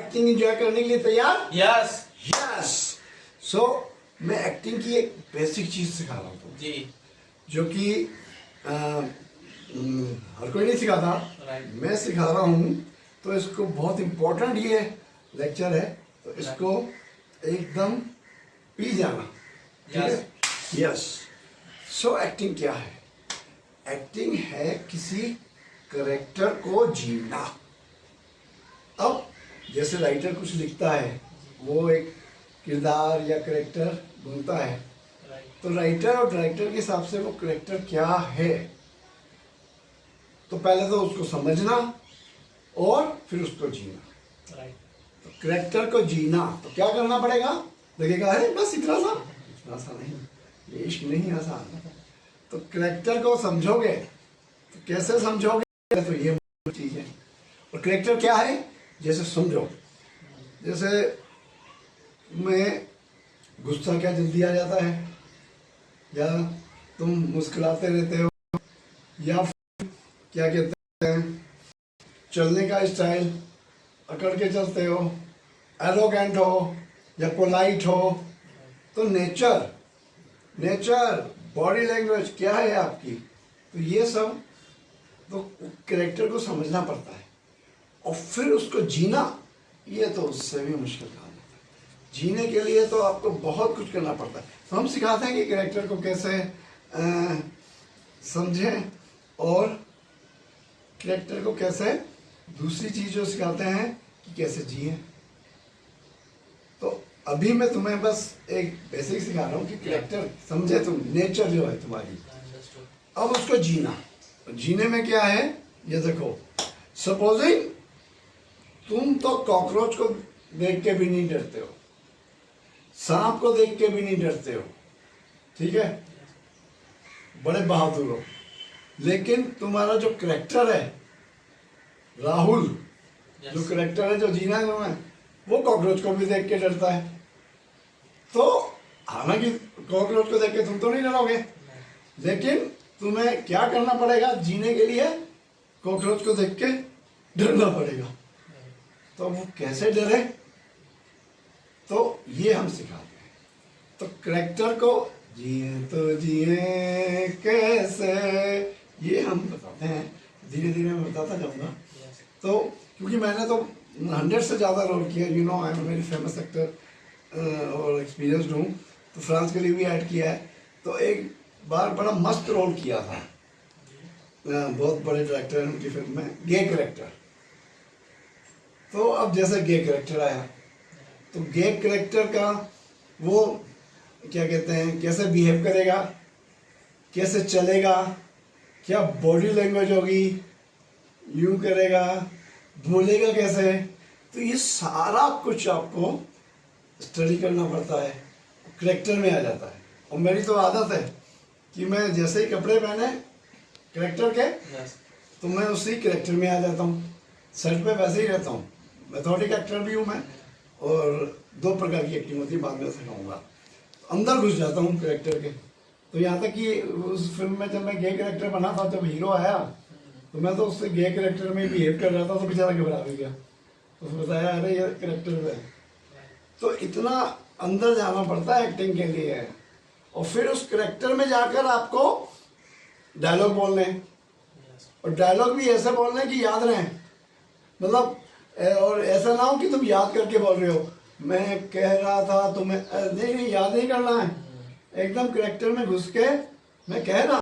Acting enjoy करने के लिए तैयार? Yes yes. सो मैं एक्टिंग की एक बेसिक चीज सिखा रहा हूँ जी। जो कि हर कोई नहीं सिखाता, मैं सिखा रहा हूँ। तो इसको बहुत इम्पोर्टेंट ये लेक्चर है, तो इसको एकदम पी जाना, ठीक है? यस। सो एक्टिंग क्या है? एक्टिंग है किसी करेक्टर को जीना। अब जैसे राइटर कुछ लिखता है, वो एक किरदार या करेक्टर ढूंढता है, तो राइटर और डायरेक्टर के हिसाब से वो करेक्टर क्या है, तो पहले तो उसको समझना और फिर उसको जीना। तो करेक्टर को जीना तो क्या करना पड़ेगा? लगेगा अरे बस इतना सा नहीं, ये इश्क नहीं आसान। तो करेक्टर को समझोगे तो कैसे समझोगे? तो ये चीज है। और करेक्टर क्या है? जैसे समझो, जैसे मैं गुस्सा क्या जल्दी आ जाता है, या तुम मुस्कुराते रहते हो, या क्या कहते हैं चलने का स्टाइल अकड़ के चलते हो, एरोगेंट हो या पोलाइट हो। तो नेचर बॉडी लैंग्वेज क्या है आपकी, तो ये सब तो कैरेक्टर को समझना पड़ता है। और फिर उसको जीना, ये तो उससे भी मुश्किल काम है। जीने के लिए तो आपको बहुत कुछ करना पड़ता है। तो हम सिखाते हैं कि कैरेक्टर को कैसे समझें और कैरेक्टर को कैसे, दूसरी चीज जो सिखाते हैं कि कैसे जिए। तो अभी मैं तुम्हें बस एक बेसिक सिखा रहा हूँ कि कैरेक्टर समझे तुम, नेचर जो है तुम्हारी। अब उसको जीना, जीने में क्या है ये देखो। सपोजिंग तुम तो कॉकरोच को देख के भी नहीं डरते हो, सांप को देख के भी नहीं डरते हो, ठीक है, बड़े बहादुर हो। लेकिन तुम्हारा जो करेक्टर है राहुल, जो करेक्टर है जो जीना है तुम्हें, वो कॉकरोच को भी देख के डरता है। तो हालांकि कॉकरोच को देख के तुम तो नहीं डरोगे, लेकिन तुम्हें क्या करना पड़ेगा जीने के लिए? कॉकरोच को देख के डरना पड़ेगा। तो वो कैसे डरे, तो ये हम सिखाते हैं। तो करेक्टर को जिए तो जिए कैसे, ये हम बताते हैं। धीरे धीरे मैं बताता जाऊंगा। तो क्योंकि मैंने तो 100 से ज़्यादा रोल किया, you know I am very famous actor और एक्सपीरियंसड हूँ। तो फ्रांस के लिए भी ऐड किया है। तो एक बार बड़ा मस्त रोल किया था, बहुत बड़े डायरेक्टर हैं, उनकी फिल्म में गे करेक्टर। तो अब जैसे गे करेक्टर आया, तो गे करेक्टर का वो क्या कहते हैं, कैसे बिहेव करेगा, कैसे चलेगा, क्या बॉडी लैंग्वेज होगी, यूं करेगा, बोलेगा कैसे, तो ये सारा कुछ आपको स्टडी करना पड़ता है, करेक्टर में आ जाता है। और मेरी तो आदत है कि मैं जैसे ही कपड़े पहने करेक्टर के, तो मैं उसी करेक्टर में आ जाता हूँ। सेट पे वैसे ही रहता हूँ, मैथोडिक एक्टर भी हूँ मैं। और 2 प्रकार की एक्टिंग होती है, बाद में सिखाऊंगा। अंदर घुस जाता हूँ करेक्टर के। तो यहाँ तक कि उस फिल्म में जब मैं गे करेक्टर बना था, जब हीरो आया तो मैं तो उससे गे करेक्टर में बिहेव कर रहा था, तो बेचारा घबरा भी गया। तो उसने बताया अरे ये करेक्टर है। तो इतना अंदर जाना पड़ता है एक्टिंग के लिए। और फिर उस करेक्टर में जाकर आपको डायलॉग बोलने, और डायलॉग भी ऐसे बोलने कि याद रहे, मतलब और ऐसा ना हो कि तुम याद करके बोल रहे हो, मैं कह रहा था तुम्हें, नहीं याद नहीं करना है, एकदम करेक्टर में घुस के मैं कह रहा